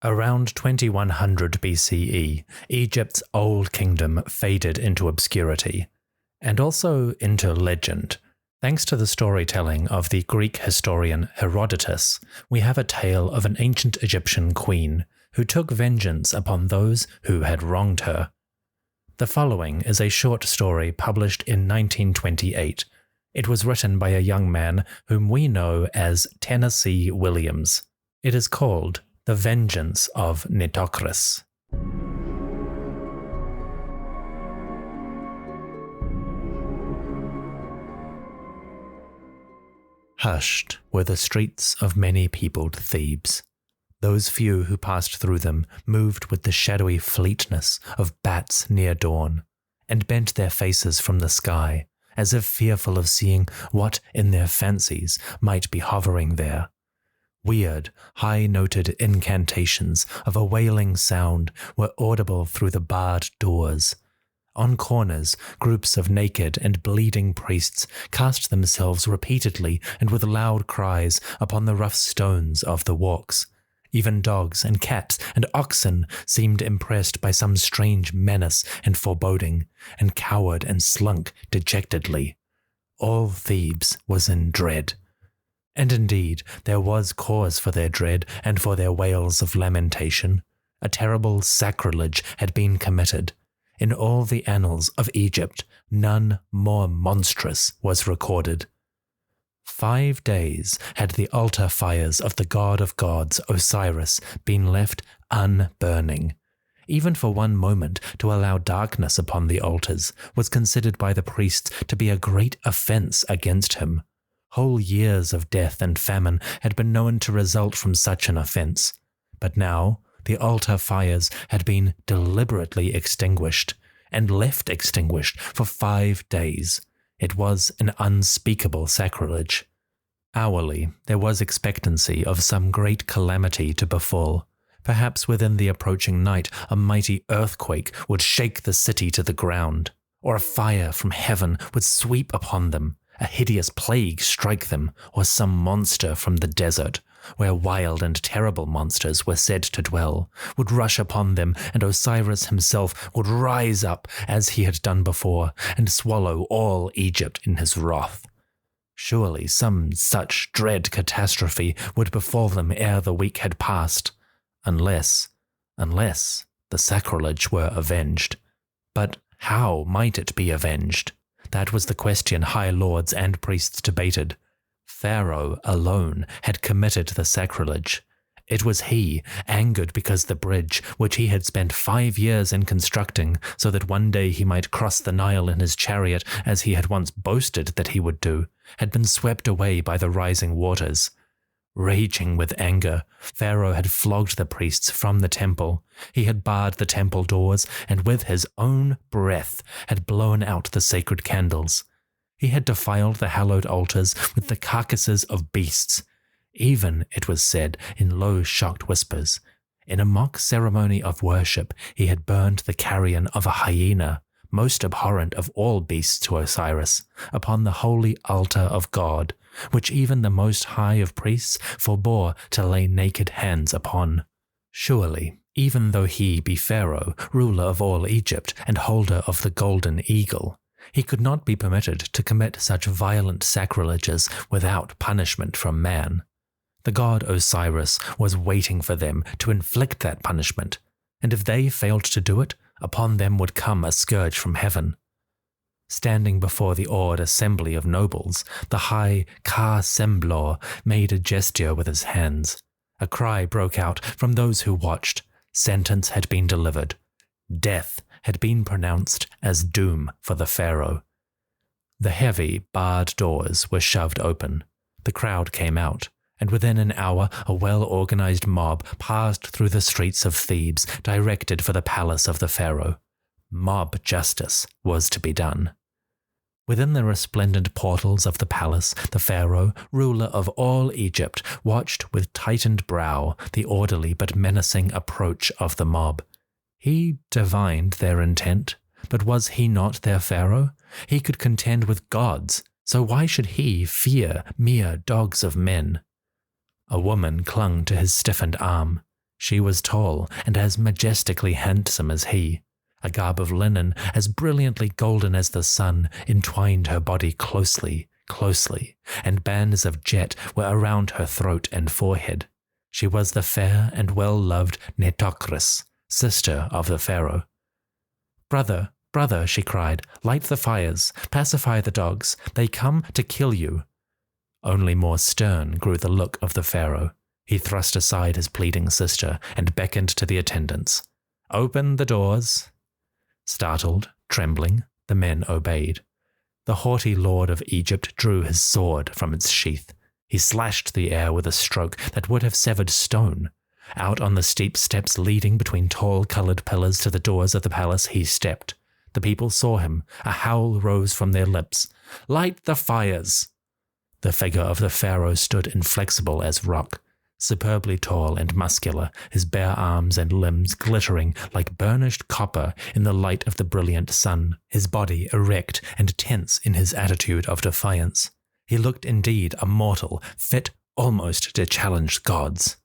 Around 2100 BCE, Egypt's old kingdom faded into obscurity, and also into legend. Thanks to the storytelling of the Greek historian Herodotos, we have a tale of an ancient Egyptian queen who took vengeance upon those who had wronged her. The following is a short story published in 1928. It was written by a young man whom we know as Tennessee Williams. It is called The Vengeance of Nitocris. Hushed were the streets of many peopled Thebes. Those few who passed through them moved with the shadowy fleetness of bats near dawn, and bent their faces from the sky, as if fearful of seeing what in their fancies might be hovering there. Weird, high-noted incantations of a wailing sound were audible through the barred doors. On corners, groups of naked and bleeding priests cast themselves repeatedly and with loud cries upon the rough stones of the walks. Even dogs and cats and oxen seemed impressed by some strange menace and foreboding, and cowered and slunk dejectedly. All Thebes was in dread. And indeed, there was cause for their dread and for their wails of lamentation. A terrible sacrilege had been committed. In all the annals of Egypt, none more monstrous was recorded. 5 days had the altar fires of the god of gods, Osiris, been left unburning. Even for one moment to allow darkness upon the altars was considered by the priests to be a great offense against him. Whole years of death and famine had been known to result from such an offense. But now the altar fires had been deliberately extinguished, and left extinguished for 5 days. It was an unspeakable sacrilege. Hourly, there was expectancy of some great calamity to befall. Perhaps within the approaching night a mighty earthquake would shake the city to the ground, or a fire from heaven would sweep upon them, a hideous plague strike them, or some monster from the desert, where wild and terrible monsters were said to dwell, would rush upon them, and Osiris himself would rise up, as he had done before, and swallow all Egypt in his wrath. Surely some such dread catastrophe would befall them ere the week had passed, unless the sacrilege were avenged. But how might it be avenged? That was the question high lords and priests debated. Pharaoh alone had committed the sacrilege. It was he, angered because the bridge, which he had spent 5 years in constructing, so that one day he might cross the Nile in his chariot as he had once boasted that he would do, had been swept away by the rising waters. Raging with anger, Pharaoh had flogged the priests from the temple. He had barred the temple doors, and with his own breath had blown out the sacred candles. He had defiled the hallowed altars with the carcasses of beasts. Even, it was said in low, shocked whispers, in a mock ceremony of worship, he had burned the carrion of a hyena, most abhorrent of all beasts to Osiris, upon the holy altar of God, which even the most high of priests forbore to lay naked hands upon. Surely, even though he be Pharaoh, ruler of all Egypt and holder of the golden eagle, he could not be permitted to commit such violent sacrileges without punishment from man. The god Osiris was waiting for them to inflict that punishment, and if they failed to do it, upon them would come a scourge from heaven. Standing before the awed assembly of nobles, the high Ka-Semblor made a gesture with his hands. A cry broke out from those who watched. Sentence had been delivered. Death had been pronounced as doom for the pharaoh. The heavy, barred doors were shoved open. The crowd came out, and within an hour a well-organized mob passed through the streets of Thebes, directed for the palace of the pharaoh. Mob justice was to be done. Within the resplendent portals of the palace, the pharaoh, ruler of all Egypt, watched with tightened brow the orderly but menacing approach of the mob. He divined their intent, but was he not their pharaoh? He could contend with gods, so why should he fear mere dogs of men? A woman clung to his stiffened arm. She was tall and as majestically handsome as he. A garb of linen as brilliantly golden as the sun entwined her body closely, and bands of jet were around her throat and forehead. She was the fair and well-loved Nitocris, sister of the pharaoh. "Brother, brother," she cried, "light the fires, pacify the dogs, they come to kill you." Only more stern grew the look of the pharaoh. He thrust aside his pleading sister and beckoned to the attendants. "Open the doors." Startled, trembling, the men obeyed. The haughty lord of Egypt drew his sword from its sheath. He slashed the air with a stroke that would have severed stone. Out on the steep steps leading between tall coloured pillars to the doors of the palace he stepped. The people saw him. A howl rose from their lips. "Light the fires!" The figure of the pharaoh stood inflexible as rock, superbly tall and muscular, his bare arms and limbs glittering like burnished copper in the light of the brilliant sun, his body erect and tense in his attitude of defiance. He looked indeed a mortal, fit almost to challenge gods.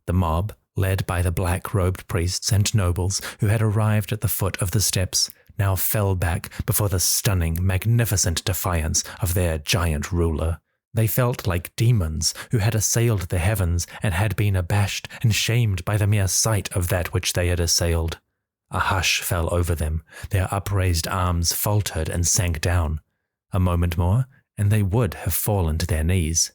The mob, led by the black-robed priests and nobles who had arrived at the foot of the steps, now fell back before the stunning, magnificent defiance of their giant ruler. They felt like demons who had assailed the heavens and had been abashed and shamed by the mere sight of that which they had assailed. A hush fell over them, their upraised arms faltered and sank down. A moment more, and they would have fallen to their knees.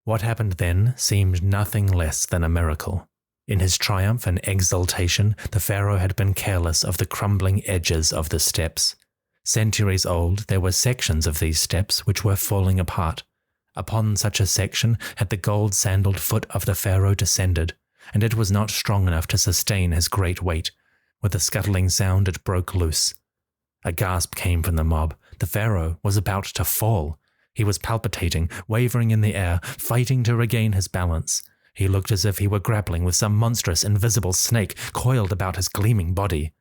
What happened then seemed nothing less than a miracle. In his triumph and exultation, the pharaoh had been careless of the crumbling edges of the steps. Centuries old, there were sections of these steps which were falling apart. Upon such a section had the gold-sandaled foot of the pharaoh descended, and it was not strong enough to sustain his great weight. With a scuttling sound it broke loose. A gasp came from the mob. The pharaoh was about to fall. He was palpitating, wavering in the air, fighting to regain his balance. He looked as if he were grappling with some monstrous invisible snake coiled about his gleaming body.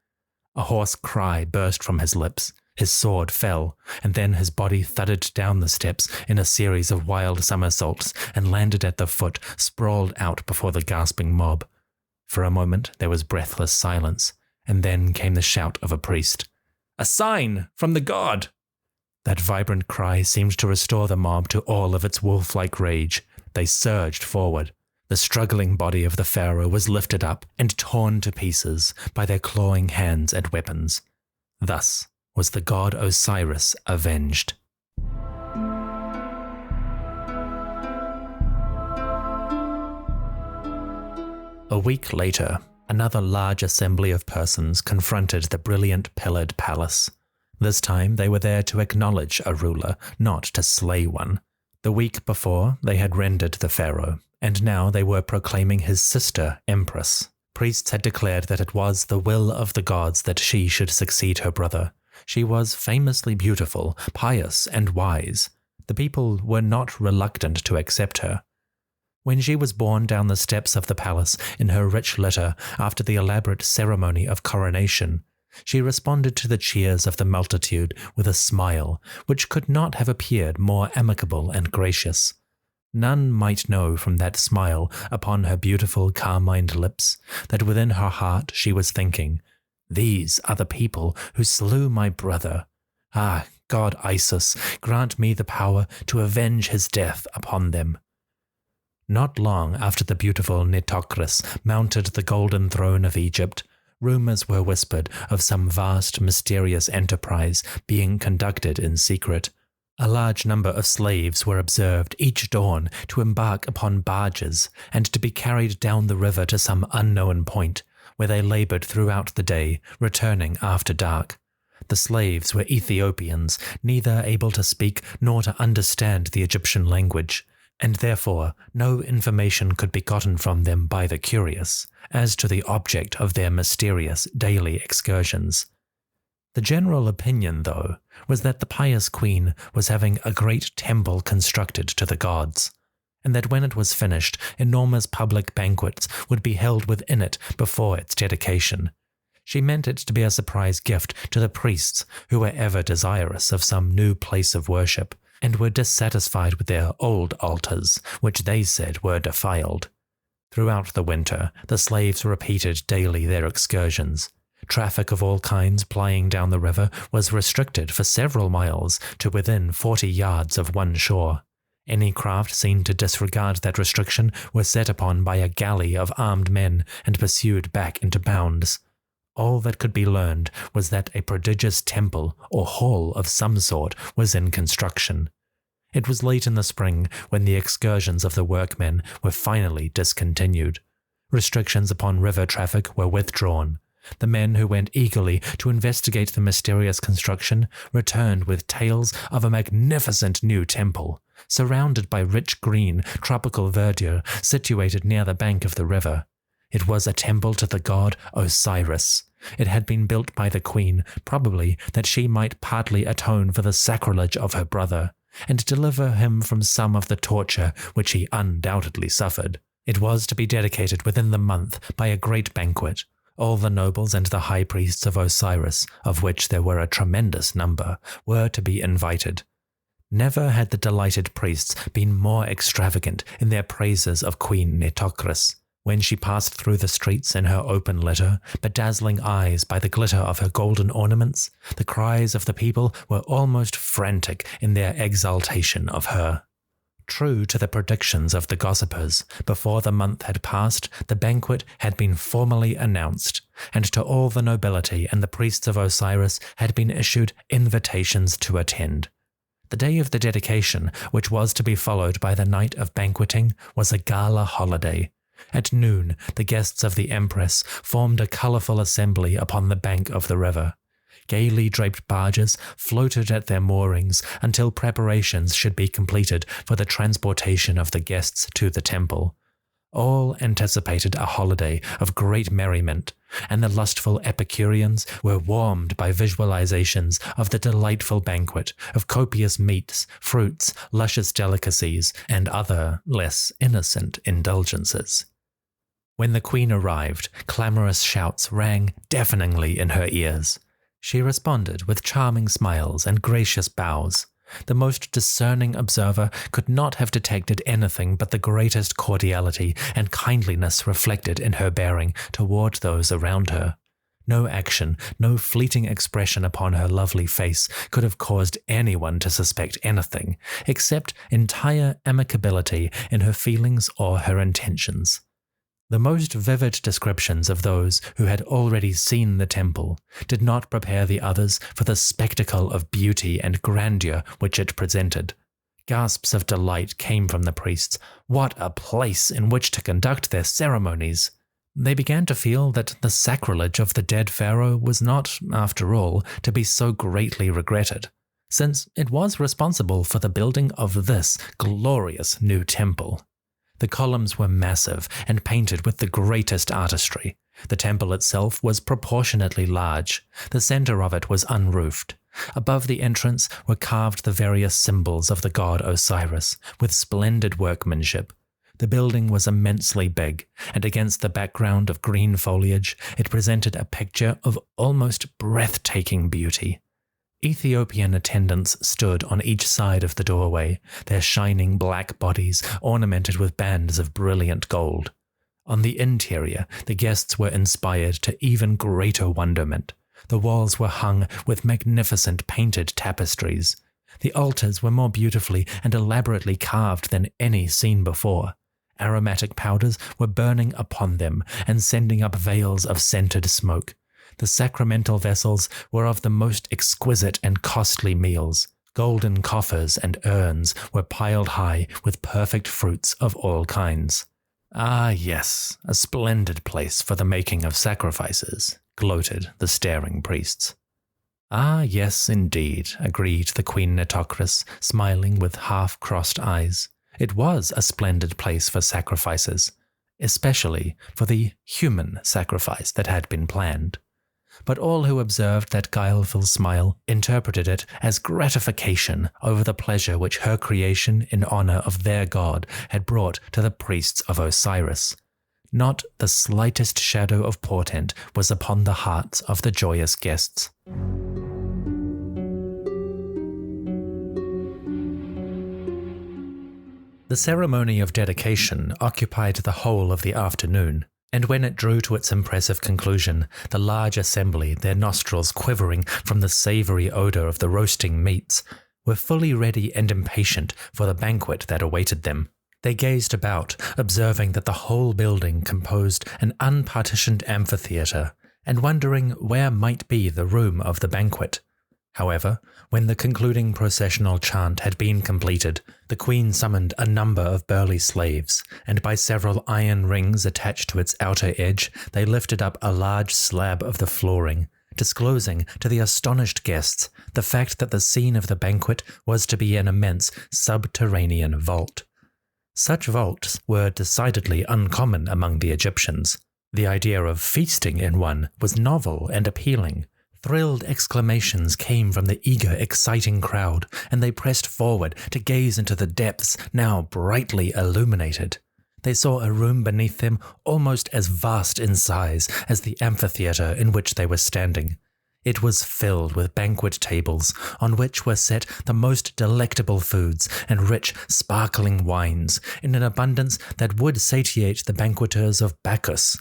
A hoarse cry burst from his lips. His sword fell, and then his body thudded down the steps in a series of wild somersaults and landed at the foot, sprawled out before the gasping mob. For a moment there was breathless silence, and then came the shout of a priest. "A sign from the god!" That vibrant cry seemed to restore the mob to all of its wolf-like rage. They surged forward. The struggling body of the pharaoh was lifted up and torn to pieces by their clawing hands and weapons. Thus was the god Osiris avenged. A week later, another large assembly of persons confronted the brilliant pillared palace. This time they were there to acknowledge a ruler, not to slay one. The week before, they had rendered the pharaoh, and now they were proclaiming his sister empress. Priests had declared that it was the will of the gods that she should succeed her brother. She was famously beautiful, pious, and wise. The people were not reluctant to accept her. When she was borne down the steps of the palace in her rich litter after the elaborate ceremony of coronation, she responded to the cheers of the multitude with a smile which could not have appeared more amicable and gracious. None might know from that smile upon her beautiful carmined lips that within her heart she was thinking, "These are the people who slew my brother. Ah, God Isis, grant me the power to avenge his death upon them." Not long after the beautiful Nitocris mounted the golden throne of Egypt, rumors were whispered of some vast, mysterious enterprise being conducted in secret. A large number of slaves were observed each dawn to embark upon barges and to be carried down the river to some unknown point, where they labored throughout the day, returning after dark. The slaves were Ethiopians, neither able to speak nor to understand the Egyptian language, and therefore no information could be gotten from them by the curious as to the object of their mysterious daily excursions. The general opinion, though, was that the pious queen was having a great temple constructed to the gods, and that when it was finished, enormous public banquets would be held within it before its dedication. She meant it to be a surprise gift to the priests who were ever desirous of some new place of worship, and were dissatisfied with their old altars, which they said were defiled. Throughout the winter, the slaves repeated daily their excursions. Traffic of all kinds plying down the river was restricted for several miles to within 40 yards of one shore. Any craft seen to disregard that restriction were set upon by a galley of armed men and pursued back into bounds. All that could be learned was that a prodigious temple or hall of some sort was in construction. It was late in the spring when the excursions of the workmen were finally discontinued. Restrictions upon river traffic were withdrawn. The men who went eagerly to investigate the mysterious construction returned with tales of a magnificent new temple, surrounded by rich green, tropical verdure situated near the bank of the river. It was a temple to the god Osiris. It had been built by the queen, probably that she might partly atone for the sacrilege of her brother, and deliver him from some of the torture which he undoubtedly suffered. It was to be dedicated within the month by a great banquet. All the nobles and the high priests of Osiris, of which there were a tremendous number, were to be invited. Never had the delighted priests been more extravagant in their praises of Queen Nitocris. When she passed through the streets in her open litter, bedazzling eyes by the glitter of her golden ornaments, the cries of the people were almost frantic in their exaltation of her. True to the predictions of the gossipers, before the month had passed, the banquet had been formally announced, and to all the nobility and the priests of Osiris had been issued invitations to attend. The day of the dedication, which was to be followed by the night of banqueting, was a gala holiday. At noon, the guests of the Empress formed a colourful assembly upon the bank of the river. Gaily draped barges floated at their moorings until preparations should be completed for the transportation of the guests to the temple. All anticipated a holiday of great merriment, and the lustful Epicureans were warmed by visualizations of the delightful banquet of copious meats, fruits, luscious delicacies, and other less innocent indulgences. When the queen arrived, clamorous shouts rang deafeningly in her ears. She responded with charming smiles and gracious bows. The most discerning observer could not have detected anything but the greatest cordiality and kindliness reflected in her bearing toward those around her. No action, no fleeting expression upon her lovely face could have caused anyone to suspect anything, except entire amicability in her feelings or her intentions. The most vivid descriptions of those who had already seen the temple did not prepare the others for the spectacle of beauty and grandeur which it presented. Gasps of delight came from the priests. What a place in which to conduct their ceremonies! They began to feel that the sacrilege of the dead pharaoh was not, after all, to be so greatly regretted, since it was responsible for the building of this glorious new temple. The columns were massive and painted with the greatest artistry. The temple itself was proportionately large. The center of it was unroofed. Above the entrance were carved the various symbols of the god Osiris, with splendid workmanship. The building was immensely big, and against the background of green foliage, it presented a picture of almost breathtaking beauty. Ethiopian attendants stood on each side of the doorway, their shining black bodies ornamented with bands of brilliant gold. On the interior, the guests were inspired to even greater wonderment. The walls were hung with magnificent painted tapestries. The altars were more beautifully and elaborately carved than any seen before. Aromatic powders were burning upon them and sending up veils of scented smoke. The sacramental vessels were of the most exquisite and costly meals. Golden coffers and urns were piled high with perfect fruits of all kinds. Ah yes, a splendid place for the making of sacrifices, gloated the staring priests. Ah yes, indeed, agreed the Queen Nitocris, smiling with half-crossed eyes. It was a splendid place for sacrifices, especially for the human sacrifice that had been planned. But all who observed that guileful smile interpreted it as gratification over the pleasure which her creation in honor of their god had brought to the priests of Osiris. Not the slightest shadow of portent was upon the hearts of the joyous guests. The ceremony of dedication occupied the whole of the afternoon, and when it drew to its impressive conclusion, the large assembly, their nostrils quivering from the savoury odour of the roasting meats, were fully ready and impatient for the banquet that awaited them. They gazed about, observing that the whole building composed an unpartitioned amphitheatre, and wondering where might be the room of the banquet. However, when the concluding processional chant had been completed, the queen summoned a number of burly slaves, and by several iron rings attached to its outer edge, they lifted up a large slab of the flooring, disclosing to the astonished guests the fact that the scene of the banquet was to be an immense subterranean vault. Such vaults were decidedly uncommon among the Egyptians. The idea of feasting in one was novel and appealing. Thrilled exclamations came from the eager, exciting crowd, and they pressed forward to gaze into the depths now brightly illuminated. They saw a room beneath them almost as vast in size as the amphitheatre in which they were standing. It was filled with banquet tables, on which were set the most delectable foods and rich, sparkling wines, in an abundance that would satiate the banqueters of Bacchus.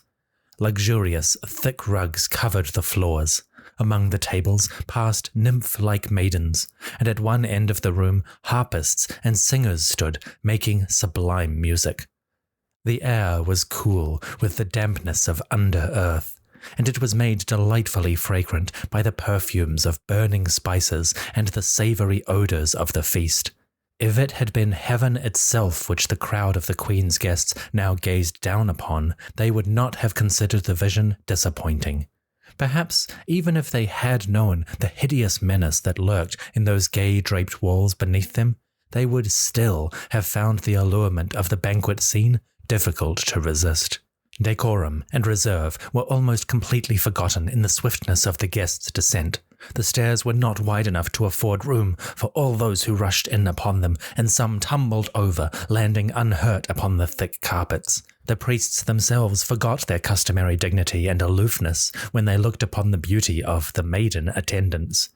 Luxurious, thick rugs covered the floors. Among the tables passed nymph-like maidens, and at one end of the room harpists and singers stood, making sublime music. The air was cool with the dampness of under-earth, and it was made delightfully fragrant by the perfumes of burning spices and the savoury odours of the feast. If it had been heaven itself which the crowd of the queen's guests now gazed down upon, they would not have considered the vision disappointing. Perhaps even if they had known the hideous menace that lurked in those gay-draped walls beneath them, they would still have found the allurement of the banquet scene difficult to resist. Decorum and reserve were almost completely forgotten in the swiftness of the guests' descent. The stairs were not wide enough to afford room for all those who rushed in upon them, and some tumbled over, landing unhurt upon the thick carpets. The priests themselves forgot their customary dignity and aloofness when they looked upon the beauty of the maiden attendants.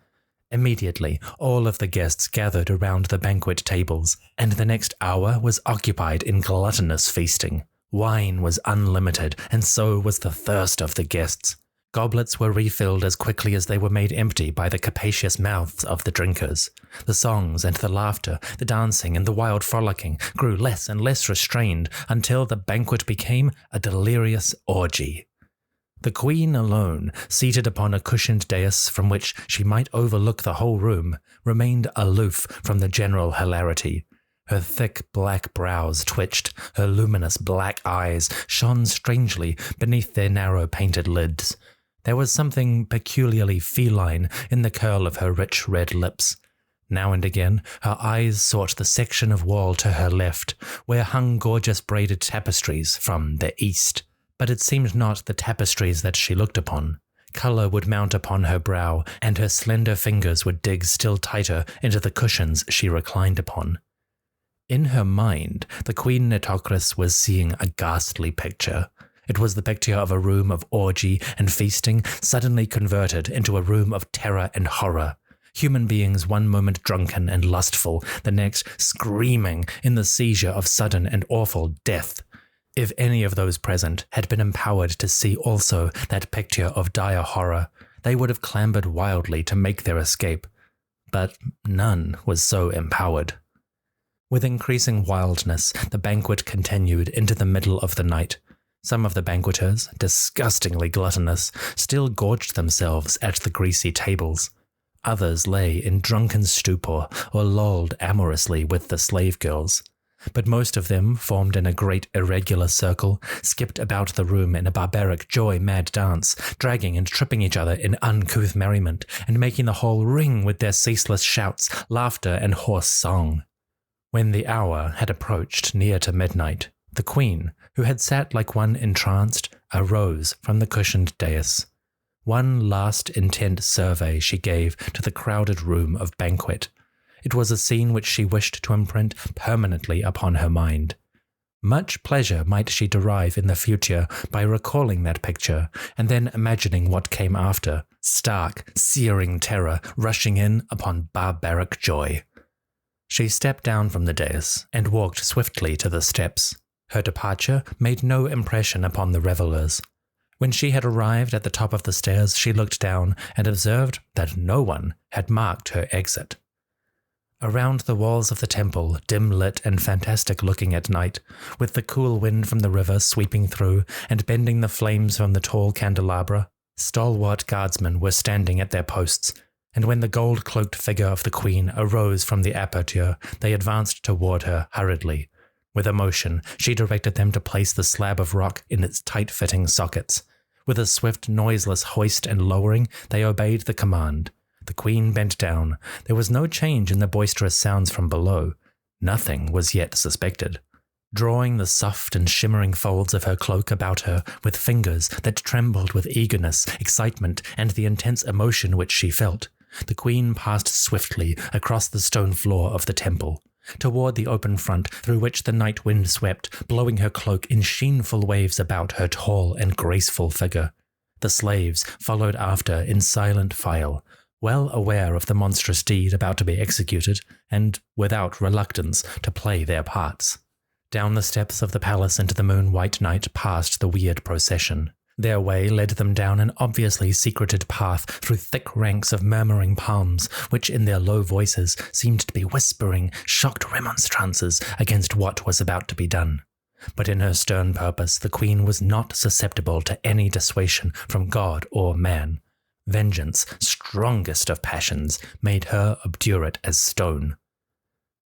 Immediately, all of the guests gathered around the banquet tables, and the next hour was occupied in gluttonous feasting. Wine was unlimited, and so was the thirst of the guests. Goblets were refilled as quickly as they were made empty by the capacious mouths of the drinkers. The songs and the laughter, the dancing and the wild frolicking grew less and less restrained until the banquet became a delirious orgy. The queen alone, seated upon a cushioned dais from which she might overlook the whole room, remained aloof from the general hilarity. Her thick black brows twitched, her luminous black eyes shone strangely beneath their narrow painted lids. There was something peculiarly feline in the curl of her rich red lips. Now and again, her eyes sought the section of wall to her left, where hung gorgeous braided tapestries from the east. But it seemed not the tapestries that she looked upon. Colour would mount upon her brow, and her slender fingers would dig still tighter into the cushions she reclined upon. In her mind, the Queen Nitocris was seeing a ghastly picture. It was the picture of a room of orgy and feasting suddenly converted into a room of terror and horror. Human beings one moment drunken and lustful, the next screaming in the seizure of sudden and awful death. If any of those present had been empowered to see also that picture of dire horror, they would have clambered wildly to make their escape. But none was so empowered. With increasing wildness, the banquet continued into the middle of the night. Some of the banqueters, disgustingly gluttonous, still gorged themselves at the greasy tables. Others lay in drunken stupor or lolled amorously with the slave girls. But most of them, formed in a great irregular circle, skipped about the room in a barbaric joy-mad dance, dragging and tripping each other in uncouth merriment, and making the hall ring with their ceaseless shouts, laughter, and hoarse song. When the hour had approached near to midnight, the queen, who had sat like one entranced, arose from the cushioned dais. One last intent survey she gave to the crowded room of banquet. It was a scene which she wished to imprint permanently upon her mind. Much pleasure might she derive in the future by recalling that picture, and then imagining what came after, stark, searing terror rushing in upon barbaric joy. She stepped down from the dais and walked swiftly to the steps. Her departure made no impression upon the revelers. When she had arrived at the top of the stairs, she looked down and observed that no one had marked her exit. Around the walls of the temple, dim-lit and fantastic-looking at night, with the cool wind from the river sweeping through and bending the flames from the tall candelabra, stalwart guardsmen were standing at their posts, and when the gold-cloaked figure of the queen arose from the aperture, they advanced toward her hurriedly. With a motion, she directed them to place the slab of rock in its tight-fitting sockets. With a swift, noiseless hoist and lowering, they obeyed the command. The queen bent down. There was no change in the boisterous sounds from below. Nothing was yet suspected. Drawing the soft and shimmering folds of her cloak about her with fingers that trembled with eagerness, excitement, and the intense emotion which she felt, the queen passed swiftly across the stone floor of the temple, toward the open front through which the night wind swept, blowing her cloak in sheenful waves about her tall and graceful figure. The slaves followed after in silent file, well aware of the monstrous deed about to be executed, and without reluctance to play their parts. Down the steps of the palace into the moon-white night passed the weird procession. Their way led them down an obviously secreted path through thick ranks of murmuring palms, which in their low voices seemed to be whispering shocked remonstrances against what was about to be done. But in her stern purpose, the queen was not susceptible to any dissuasion from God or man. Vengeance, strongest of passions, made her obdurate as stone.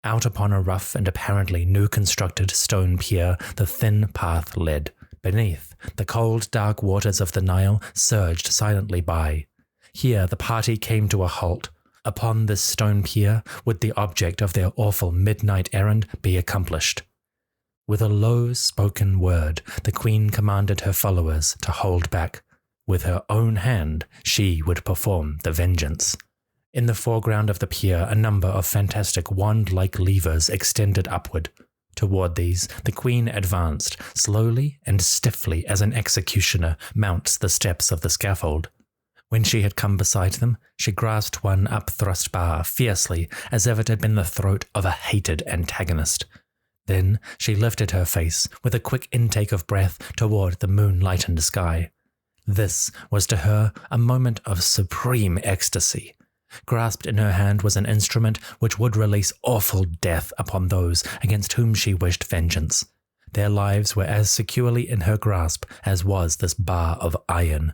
Out upon a rough and apparently new-constructed stone pier the thin path led. Beneath, the cold, dark waters of the Nile surged silently by. Here the party came to a halt. Upon this stone pier would the object of their awful midnight errand be accomplished. With a low-spoken word, the queen commanded her followers to hold back. With her own hand, she would perform the vengeance. In the foreground of the pier, a number of fantastic wand-like levers extended upward. Toward these, the queen advanced, slowly and stiffly as an executioner mounts the steps of the scaffold. When she had come beside them, she grasped one upthrust bar fiercely, as if it had been the throat of a hated antagonist. Then she lifted her face, with a quick intake of breath, toward the moon-lightened sky. This was to her a moment of supreme ecstasy. Grasped in her hand was an instrument which would release awful death upon those against whom she wished vengeance. Their lives were as securely in her grasp as was this bar of iron.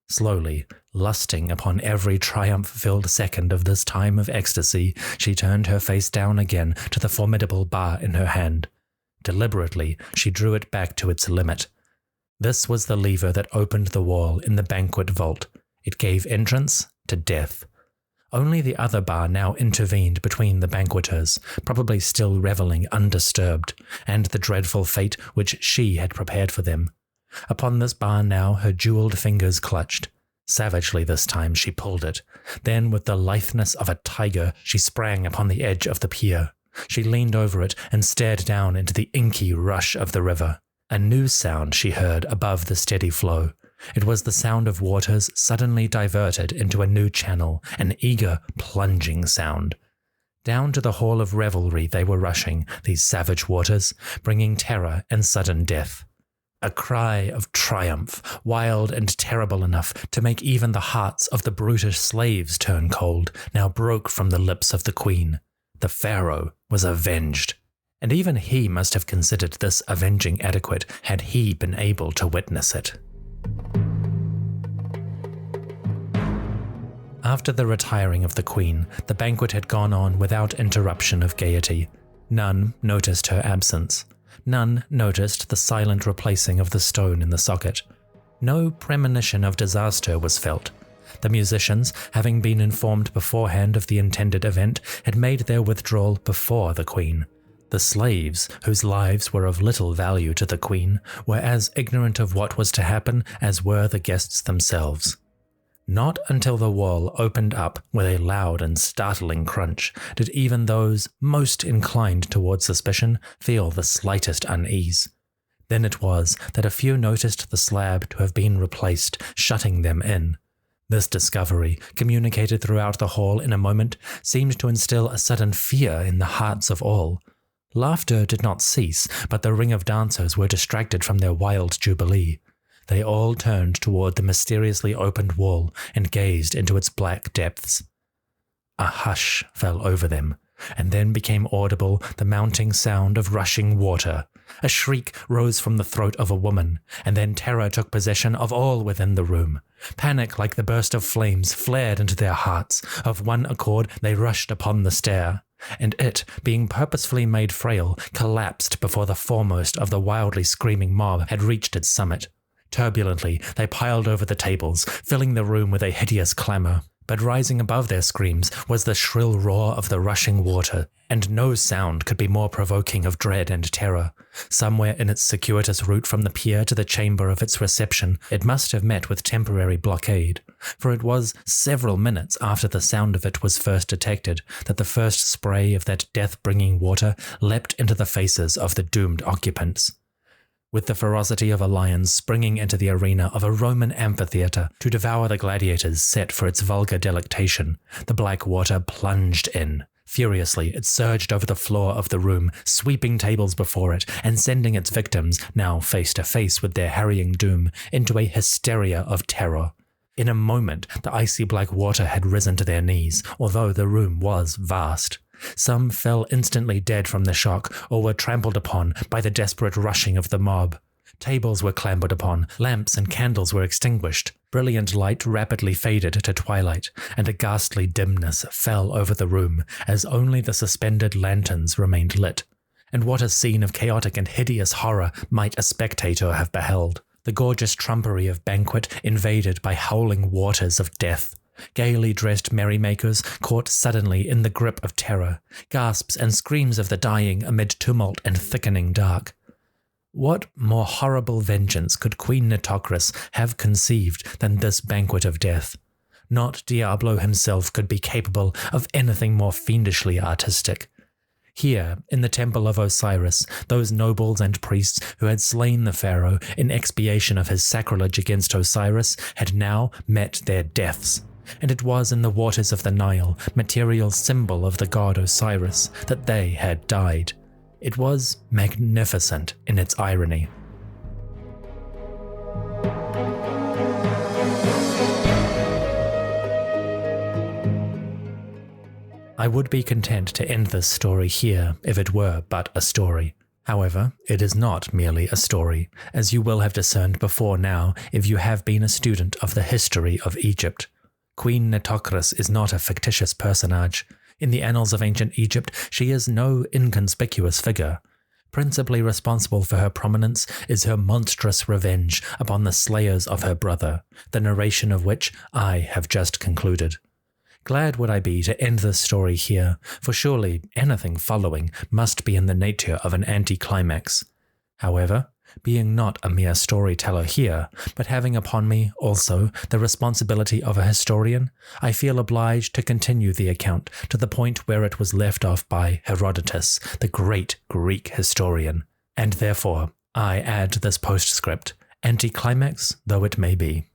Slowly, lusting upon every triumph-filled second of this time of ecstasy, she turned her face down again to the formidable bar in her hand. Deliberately, she drew it back to its limit. This was the lever that opened the wall in the banquet vault. It gave entrance to death. Only the other bar now intervened between the banqueters, probably still reveling undisturbed, and the dreadful fate which she had prepared for them. Upon this bar now her jeweled fingers clutched. Savagely this time she pulled it. Then with the litheness of a tiger she sprang upon the edge of the pier. She leaned over it and stared down into the inky rush of the river. A new sound she heard above the steady flow. It was the sound of waters suddenly diverted into a new channel, an eager, plunging sound. Down to the hall of revelry they were rushing, these savage waters, bringing terror and sudden death. A cry of triumph, wild and terrible enough to make even the hearts of the brutish slaves turn cold, now broke from the lips of the queen. The pharaoh was avenged. And even he must have considered this avenging adequate had he been able to witness it. After the retiring of the queen, the banquet had gone on without interruption of gaiety. None noticed her absence. None noticed the silent replacing of the stone in the socket. No premonition of disaster was felt. The musicians, having been informed beforehand of the intended event, had made their withdrawal before the queen. The slaves, whose lives were of little value to the queen, were as ignorant of what was to happen as were the guests themselves. Not until the wall opened up with a loud and startling crunch did even those most inclined toward suspicion feel the slightest unease. Then it was that a few noticed the slab to have been replaced, shutting them in. This discovery, communicated throughout the hall in a moment, seemed to instill a sudden fear in the hearts of all. Laughter did not cease, but the ring of dancers were distracted from their wild jubilee. They all turned toward the mysteriously opened wall and gazed into its black depths. A hush fell over them, and then became audible the mounting sound of rushing water. A shriek rose from the throat of a woman, and then terror took possession of all within the room. Panic, like the burst of flames, flared into their hearts. Of one accord they rushed upon the stair, and it, being purposefully made frail, collapsed before the foremost of the wildly screaming mob had reached its summit. Turbulently, they piled over the tables, filling the room with a hideous clamor. But rising above their screams was the shrill roar of the rushing water, and no sound could be more provoking of dread and terror. Somewhere in its circuitous route from the pier to the chamber of its reception, it must have met with temporary blockade, for it was several minutes after the sound of it was first detected that the first spray of that death-bringing water leapt into the faces of the doomed occupants. With the ferocity of a lion springing into the arena of a Roman amphitheatre to devour the gladiators set for its vulgar delectation, the black water plunged in. Furiously, it surged over the floor of the room, sweeping tables before it and sending its victims, now face to face with their harrying doom, into a hysteria of terror. In a moment, the icy black water had risen to their knees, although the room was vast. Some fell instantly dead from the shock, or were trampled upon by the desperate rushing of the mob. Tables were clambered upon, lamps and candles were extinguished. Brilliant light rapidly faded to twilight, and a ghastly dimness fell over the room as only the suspended lanterns remained lit. And what a scene of chaotic and hideous horror might a spectator have beheld! The gorgeous trumpery of banquet invaded by howling waters of death. Gaily dressed merrymakers caught suddenly in the grip of terror, gasps and screams of the dying amid tumult and thickening dark. What more horrible vengeance could Queen Nitocris have conceived than this banquet of death? Not Diablo himself could be capable of anything more fiendishly artistic. Here, in the temple of Osiris, those nobles and priests who had slain the pharaoh in expiation of his sacrilege against Osiris had now met their deaths. And it was in the waters of the Nile, material symbol of the god Osiris, that they had died. It was magnificent in its irony. I would be content to end this story here if it were but a story. However, it is not merely a story, as you will have discerned before now if you have been a student of the history of Egypt. Queen Nitocris is not a fictitious personage. In the annals of ancient Egypt, she is no inconspicuous figure. Principally responsible for her prominence is her monstrous revenge upon the slayers of her brother, the narration of which I have just concluded. Glad would I be to end this story here, for surely anything following must be in the nature of an anticlimax. However, being not a mere storyteller here, but having upon me, also, the responsibility of a historian, I feel obliged to continue the account to the point where it was left off by Herodotos, the great Greek historian, and therefore I add this postscript, anticlimax though it may be.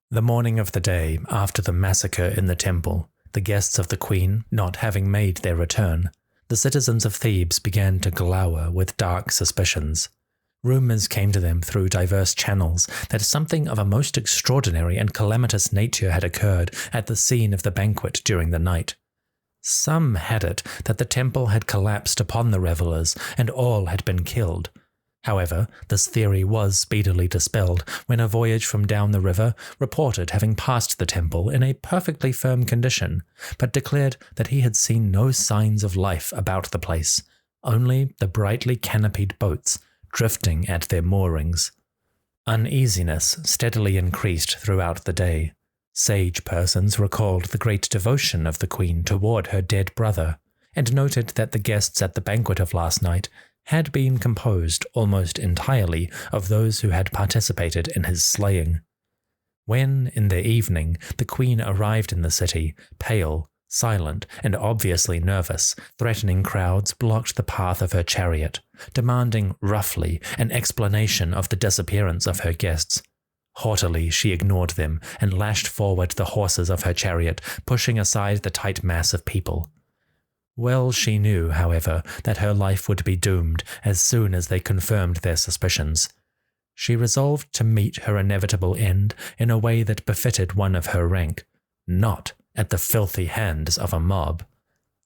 The morning of the day after the massacre in the temple, the guests of the queen not having made their return, the citizens of Thebes began to glower with dark suspicions. Rumors came to them through diverse channels that something of a most extraordinary and calamitous nature had occurred at the scene of the banquet during the night. Some had it that the temple had collapsed upon the revelers and all had been killed. However, this theory was speedily dispelled when a voyage from down the river reported having passed the temple in a perfectly firm condition, but declared that he had seen no signs of life about the place, only the brightly canopied boats drifting at their moorings. Uneasiness steadily increased throughout the day. Sage persons recalled the great devotion of the queen toward her dead brother, and noted that the guests at the banquet of last night had been composed almost entirely of those who had participated in his slaying. When, in the evening, the queen arrived in the city, pale, silent, and obviously nervous, threatening crowds blocked the path of her chariot, demanding, roughly, an explanation of the disappearance of her guests. Haughtily, she ignored them and lashed forward the horses of her chariot, pushing aside the tight mass of people. Well she knew, however, that her life would be doomed as soon as they confirmed their suspicions. She resolved to meet her inevitable end in a way that befitted one of her rank, not at the filthy hands of a mob.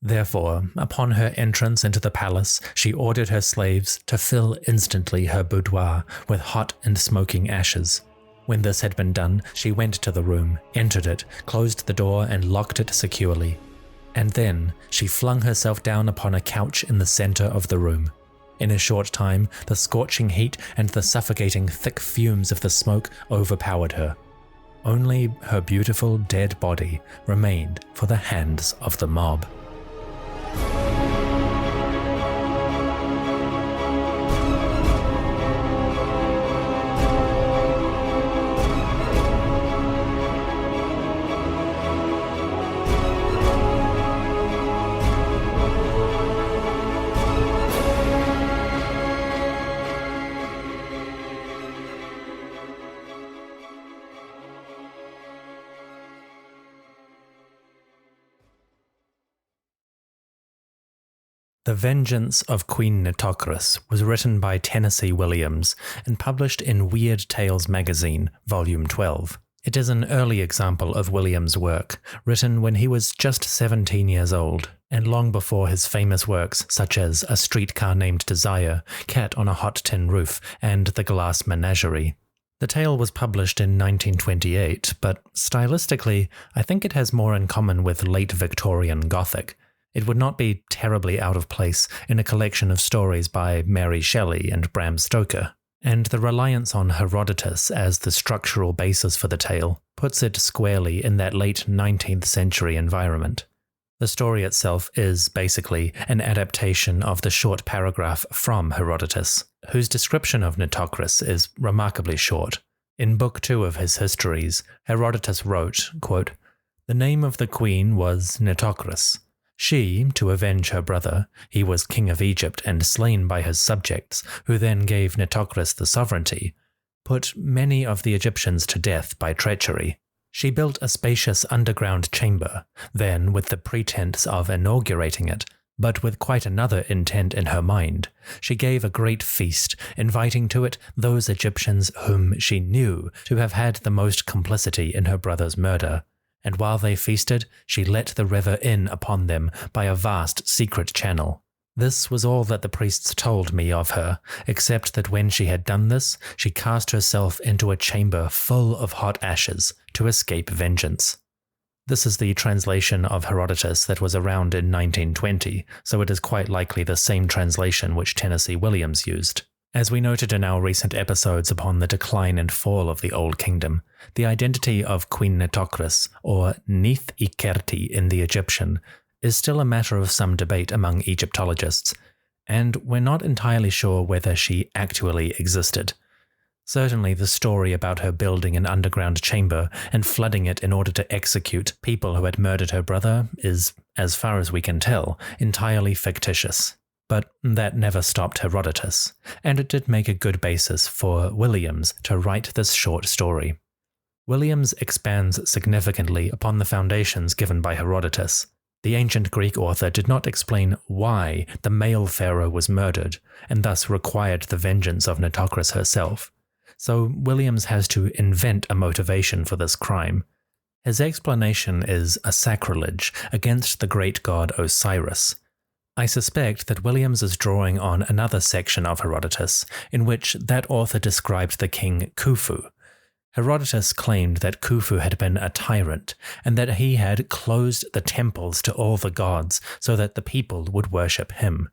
Therefore, upon her entrance into the palace, she ordered her slaves to fill instantly her boudoir with hot and smoking ashes. When this had been done, she went to the room, entered it, closed the door and locked it securely. And then she flung herself down upon a couch in the center of the room. In a short time, the scorching heat and the suffocating thick fumes of the smoke overpowered her. Only her beautiful dead body remained for the hands of the mob. The Vengeance of Queen Nitocris was written by Tennessee Williams and published in Weird Tales magazine, Volume 12. It is an early example of Williams' work, written when he was just 17 years old, and long before his famous works such as A Streetcar Named Desire, Cat on a Hot Tin Roof, and The Glass Menagerie. The tale was published in 1928, but stylistically, I think it has more in common with late Victorian Gothic. It would not be terribly out of place in a collection of stories by Mary Shelley and Bram Stoker, and the reliance on Herodotos as the structural basis for the tale puts it squarely in that late 19th century environment. The story itself is basically an adaptation of the short paragraph from Herodotos, whose description of Nitocris is remarkably short. In Book 2 of his Histories, Herodotus wrote, quote, "The name of the queen was Nitocris. She, to avenge her brother, he was king of Egypt and slain by his subjects, who then gave Nitocris the sovereignty, put many of the Egyptians to death by treachery. She built a spacious underground chamber, then with the pretense of inaugurating it, but with quite another intent in her mind, she gave a great feast, inviting to it those Egyptians whom she knew to have had the most complicity in her brother's murder. And while they feasted, she let the river in upon them by a vast secret channel. This was all that the priests told me of her, except that when she had done this, she cast herself into a chamber full of hot ashes to escape vengeance." This is the translation of Herodotus that was around in 1920, so it is quite likely the same translation which Tennessee Williams used. As we noted in our recent episodes upon the decline and fall of the Old Kingdom, the identity of Queen Nitocris, or Neith-Ikerti in the Egyptian, is still a matter of some debate among Egyptologists, and we're not entirely sure whether she actually existed. Certainly the story about her building an underground chamber and flooding it in order to execute people who had murdered her brother is, as far as we can tell, entirely fictitious. But that never stopped Herodotus, and it did make a good basis for Williams to write this short story. Williams expands significantly upon the foundations given by Herodotus. The ancient Greek author did not explain why the male pharaoh was murdered, and thus required the vengeance of Nitocris herself. So Williams has to invent a motivation for this crime. His explanation is a sacrilege against the great god Osiris. I suspect that Williams is drawing on another section of Herodotus, in which that author described the king Khufu. Herodotus claimed that Khufu had been a tyrant, and that he had closed the temples to all the gods so that the people would worship him.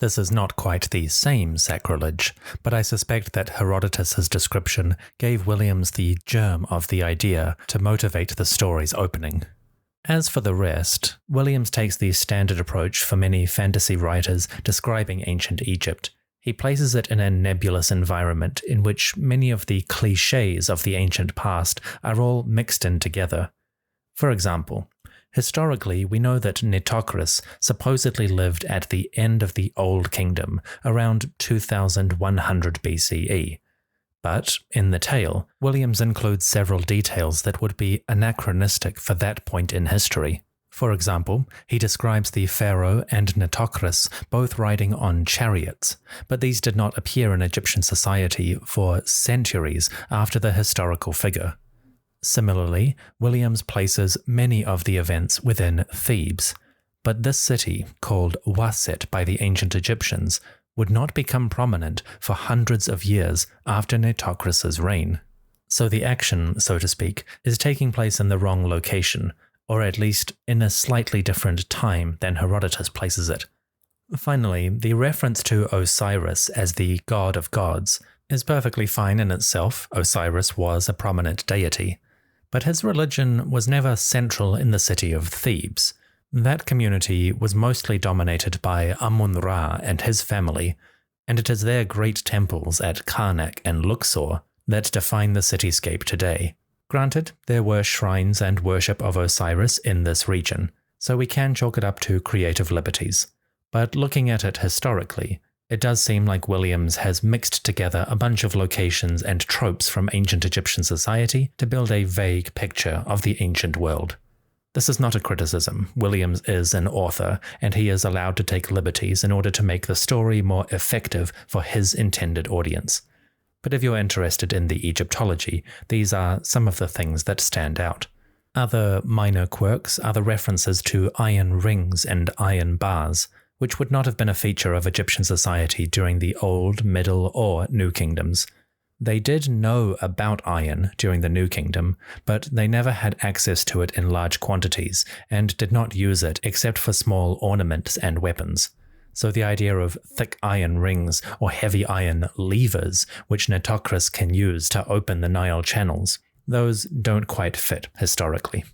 This is not quite the same sacrilege, but I suspect that Herodotus's description gave Williams the germ of the idea to motivate the story's opening. As for the rest, Williams takes the standard approach for many fantasy writers describing ancient Egypt. He places it in a nebulous environment in which many of the clichés of the ancient past are all mixed in together. For example, historically we know that Nitocris supposedly lived at the end of the Old Kingdom, around 2100 BCE. But in the tale, Williams includes several details that would be anachronistic for that point in history. For example, he describes the pharaoh and Nitocris both riding on chariots, but these did not appear in Egyptian society for centuries after the historical figure. Similarly, Williams places many of the events within Thebes, but this city, called Waset by the ancient Egyptians, would not become prominent for hundreds of years after Nitocris's reign. So the action, so to speak, is taking place in the wrong location, or at least in a slightly different time than Herodotus places it. Finally, the reference to Osiris as the god of gods is perfectly fine in itself. Osiris was a prominent deity, but his religion was never central in the city of Thebes. That community was mostly dominated by Amun-Ra and his family, and it is their great temples at Karnak and Luxor that define the cityscape today. Granted, there were shrines and worship of Osiris in this region, so we can chalk it up to creative liberties. But looking at it historically, it does seem like Williams has mixed together a bunch of locations and tropes from ancient Egyptian society to build a vague picture of the ancient world. This is not a criticism. Williams is an author, and he is allowed to take liberties in order to make the story more effective for his intended audience. But if you're interested in the Egyptology, these are some of the things that stand out. Other minor quirks are the references to iron rings and iron bars, which would not have been a feature of Egyptian society during the Old, Middle, or New Kingdoms. They did know about iron during the New Kingdom, but they never had access to it in large quantities and did not use it except for small ornaments and weapons. So the idea of thick iron rings or heavy iron levers, which Nitocris can use to open the Nile channels, those don't quite fit historically.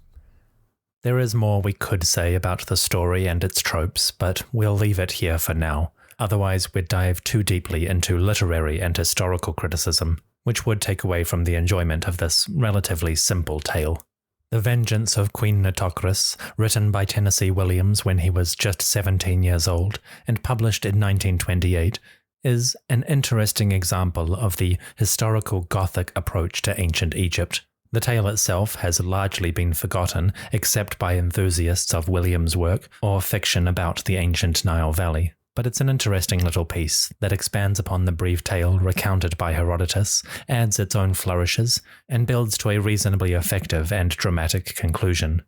There is more we could say about the story and its tropes, but we'll leave it here for now. Otherwise, we'd dive too deeply into literary and historical criticism, which would take away from the enjoyment of this relatively simple tale. The Vengeance of Queen Nitocris, written by Tennessee Williams when he was just 17 years old and published in 1928, is an interesting example of the historical Gothic approach to ancient Egypt. The tale itself has largely been forgotten except by enthusiasts of Williams' work or fiction about the ancient Nile Valley. But it's an interesting little piece that expands upon the brief tale recounted by Herodotus, adds its own flourishes, and builds to a reasonably effective and dramatic conclusion.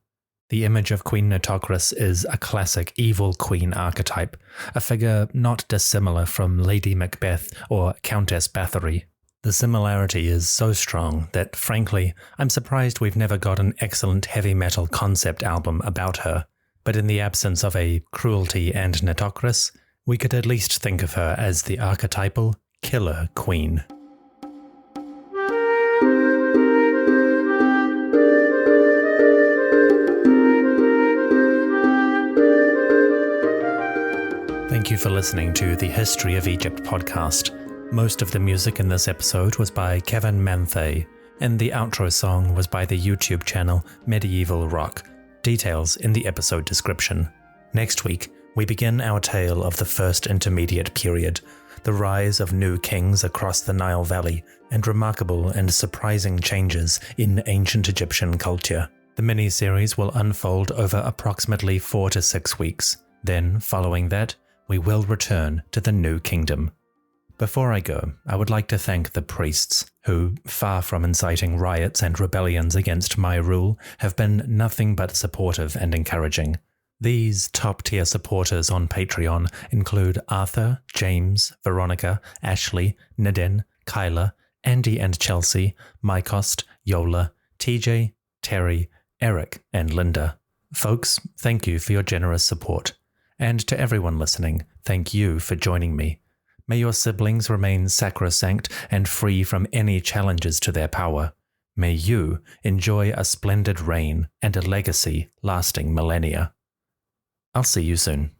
The image of Queen Nitocris is a classic evil queen archetype, a figure not dissimilar from Lady Macbeth or Countess Bathory. The similarity is so strong that, frankly, I'm surprised we've never got an excellent heavy metal concept album about her. But in the absence of a Cruelty and Nitocris, we could at least think of her as the archetypal killer queen. Thank you for listening to the History of Egypt podcast. Most of the music in this episode was by Kevin Manthay, and the outro song was by the YouTube channel Medieval Rock. Details in the episode description. Next week, we begin our tale of the First Intermediate Period, the rise of new kings across the Nile Valley, and remarkable and surprising changes in ancient Egyptian culture. The mini-series will unfold over approximately 4 to 6 weeks. Then, following that, we will return to the New Kingdom. Before I go, I would like to thank the priests, who, far from inciting riots and rebellions against my rule, have been nothing but supportive and encouraging. These top-tier supporters on Patreon include Arthur, James, Veronica, Ashley, Nidin, Kyla, Andy and Chelsea, Mycost, Yola, TJ, Terry, Eric, and Linda. Folks, thank you for your generous support. And to everyone listening, thank you for joining me. May your siblings remain sacrosanct and free from any challenges to their power. May you enjoy a splendid reign and a legacy lasting millennia. I'll see you soon.